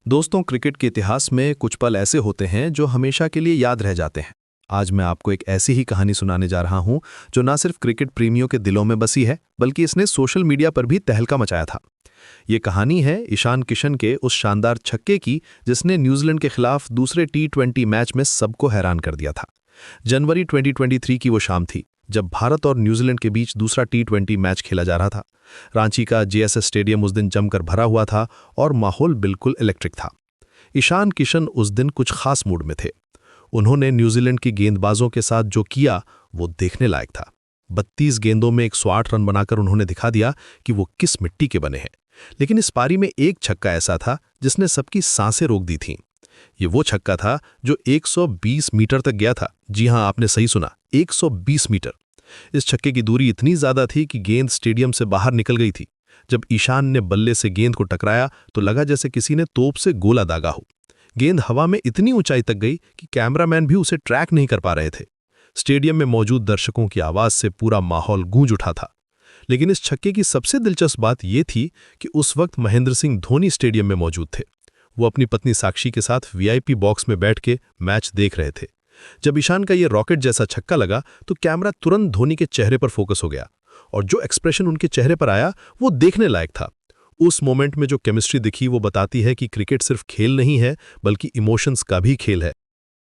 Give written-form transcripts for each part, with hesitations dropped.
दोस्तों, क्रिकेट के इतिहास में कुछ पल ऐसे होते हैं जो हमेशा के लिए याद रह जाते हैं। आज मैं आपको एक ऐसी ही कहानी सुनाने जा रहा हूं जो ना सिर्फ क्रिकेट प्रेमियों के दिलों में बसी है, बल्कि इसने सोशल मीडिया पर भी तहलका मचाया था। ये कहानी है ईशान किशन के उस शानदार छक्के की जिसने न्यूजीलैंड के खिलाफ दूसरे T20 मैच में सबको हैरान कर दिया था। जनवरी 2023 की वो शाम थी जब भारत और न्यूजीलैंड के बीच दूसरा T20 मैच खेला जा रहा था। रांची का JSS स्टेडियम उस दिन जमकर भरा हुआ था और माहौल बिल्कुल इलेक्ट्रिक था। ईशान किशन उस दिन कुछ खास मूड में थे। उन्होंने न्यूजीलैंड की गेंदबाजों के साथ जो किया वो देखने लायक था। 32 गेंदों में 108 रन बनाकर उन्होंने दिखा दिया कि वो किस मिट्टी के बने हैं। लेकिन इस पारी में एक छक्का ऐसा था जिसने सबकी सांसें रोक दी थीं। ये वो छक्का था जो 120 मीटर तक गया था। जी हां, आपने सही सुना, 120 मीटर। इस छक्के की दूरी इतनी ज्यादा थी कि गेंद स्टेडियम से बाहर निकल गई थी। जब ईशान ने बल्ले से गेंद को टकराया तो लगा जैसे किसी ने तोप से गोला दागा हो। गेंद हवा में इतनी ऊंचाई तक गई कि कैमरामैन भी उसे ट्रैक नहीं कर पा रहे थे। स्टेडियम में मौजूद दर्शकों की आवाज से पूरा माहौल गूंज उठा था। लेकिन इस छक्के की सबसे दिलचस्प बात यह थी कि उस वक्त महेंद्र सिंह धोनी स्टेडियम में मौजूद थे। वो अपनी पत्नी साक्षी के साथ VIP बॉक्स में बैठ के मैच देख रहे थे। जब ईशान का ये रॉकेट जैसा छक्का लगा तो कैमरा तुरंत धोनी के चेहरे पर फोकस हो गया और जो एक्सप्रेशन उनके चेहरे पर आया वो देखने लायक था। उस मोमेंट में जो केमिस्ट्री दिखी वो बताती है कि क्रिकेट सिर्फ खेल नहीं है बल्कि इमोशंस का भी खेल है।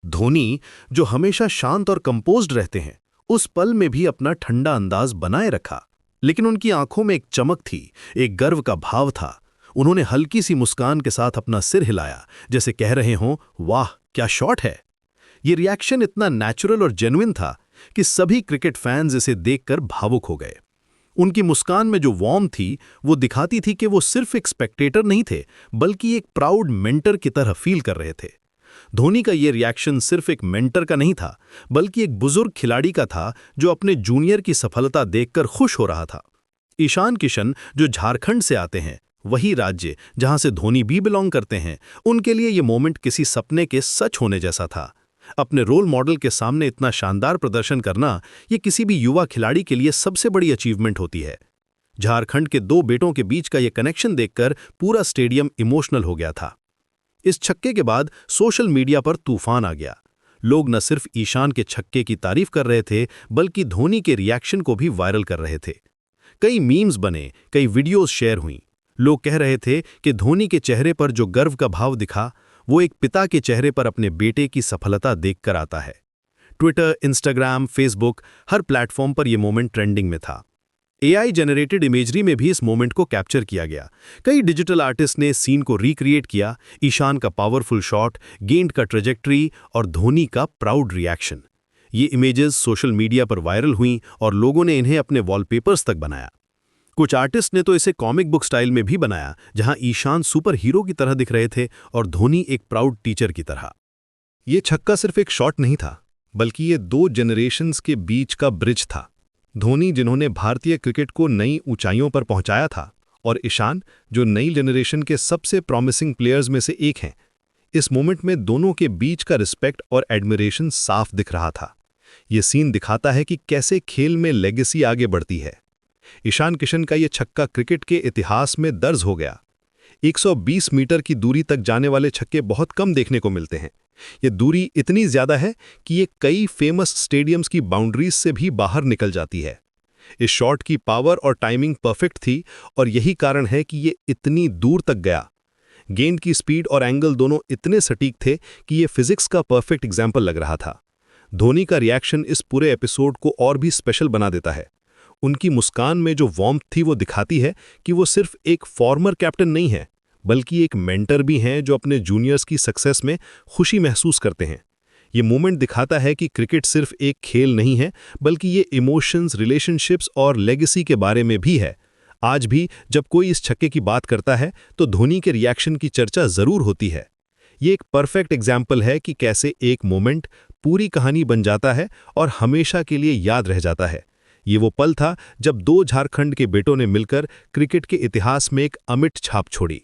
धोनी, जो हमेशा शांत और कंपोज्ड रहते हैं, उस पल में भी अपना ठंडा अंदाज बनाए रखा। लेकिन उनकी आंखों में एक चमक थी, एक गर्व का भाव था। उन्होंने हल्की सी मुस्कान के साथ अपना सिर हिलाया, जैसे कह रहे हों, वाह क्या शॉट है। ये रिएक्शन इतना नेचुरल और जेन्युइन था कि सभी क्रिकेट फैंस इसे देखकर भावुक हो गए। उनकी मुस्कान में जो वार्म थी वो दिखाती थी कि वो सिर्फ एक स्पेक्टेटर नहीं थे, बल्कि एक प्राउड मेंटर की तरह फील कर रहे थे। धोनी का ये रिएक्शन सिर्फ एक मेंटर का नहीं था, बल्कि एक बुजुर्ग खिलाड़ी का था जो अपने जूनियर की सफलता देखकर खुश हो रहा था। ईशान किशन, जो झारखंड से आते हैं, वही राज्य जहां से धोनी भी बिलोंग करते हैं, उनके लिए ये मोमेंट किसी सपने के सच होने जैसा था। अपने रोल मॉडल के सामने इतना शानदार प्रदर्शन करना ये किसी भी युवा खिलाड़ी के लिए सबसे बड़ी अचीवमेंट होती है। झारखंड के दो बेटों के बीच का ये कनेक्शन देखकर पूरा स्टेडियम इमोशनल हो गया था। इस छक्के के बाद सोशल मीडिया पर तूफान आ गया। लोग न सिर्फ ईशान के छक्के की तारीफ कर रहे थे, बल्कि धोनी के रिएक्शन को भी वायरल कर रहे थे। कई मीम्स बने, कई वीडियोज शेयर हुई। लोग कह रहे थे कि धोनी के चेहरे पर जो गर्व का भाव दिखा वो एक पिता के चेहरे पर अपने बेटे की सफलता देखकर आता है। ट्विटर, इंस्टाग्राम, फेसबुक, हर प्लेटफॉर्म पर यह मोमेंट ट्रेंडिंग में था। AI जनरेटेड इमेजरी में भी इस मोमेंट को कैप्चर किया गया। कई डिजिटल आर्टिस्ट ने सीन को रिक्रिएट किया। ईशान का पावरफुल शॉट, गेंद का ट्रेजेक्टरी और धोनी का प्राउड रिएक्शन। ये इमेजेस सोशल मीडिया पर वायरल हुई और लोगों ने इन्हें अपने वॉलपेपर्स तक बनाया। कुछ आर्टिस्ट ने तो इसे कॉमिक बुक स्टाइल में भी बनाया, जहां ईशान सुपर हीरो की तरह दिख रहे थे और धोनी एक प्राउड टीचर की तरह। ये छक्का सिर्फ एक शॉट नहीं था, बल्कि ये दो जनरेशन्स के बीच का ब्रिज था। धोनी, जिन्होंने भारतीय क्रिकेट को नई ऊंचाइयों पर पहुंचाया था, और ईशान, जो नई जनरेशन के सबसे प्रॉमिसिंग प्लेयर्स में से एक हैं। इस मोमेंट में दोनों के बीच का रिस्पेक्ट और एडमिरेशन साफ दिख रहा था। ये सीन दिखाता है कि कैसे खेल में लेगेसी आगे बढ़ती है। ईशान किशन का ये छक्का क्रिकेट के इतिहास में दर्ज हो गया। 120 मीटर की दूरी तक जाने वाले छक्के बहुत कम देखने को मिलते हैं। ये दूरी इतनी ज्यादा है कि ये कई फेमस स्टेडियम्स की बाउंड्रीज से भी बाहर निकल जाती है। इस शॉट की पावर और टाइमिंग परफेक्ट थी और यही कारण है कि ये इतनी दूर तक गया। गेंद की स्पीड और एंगल दोनों इतने सटीक थे कि ये फिजिक्स का परफेक्ट एग्जाम्पल लग रहा था। धोनी का रिएक्शन इस पूरे एपिसोड को और भी स्पेशल बना देता है। उनकी मुस्कान में जो वार्मथ थी वो दिखाती है कि वो सिर्फ एक फॉर्मर कैप्टन नहीं है, बल्कि एक मेंटर भी हैं जो अपने जूनियर्स की सक्सेस में खुशी महसूस करते हैं। ये मोमेंट दिखाता है कि क्रिकेट सिर्फ एक खेल नहीं है, बल्कि ये इमोशंस, रिलेशनशिप्स और लेगेसी के बारे में भी है। आज भी जब कोई इस छक्के की बात करता है तो धोनी के रिएक्शन की चर्चा जरूर होती है। ये एक परफेक्ट एग्जाम्पल है कि कैसे एक मोमेंट पूरी कहानी बन जाता है और हमेशा के लिए याद रह जाता है। ये वो पल था जब दो झारखंड के बेटों ने मिलकर क्रिकेट के इतिहास में एक अमिट छाप छोड़ी।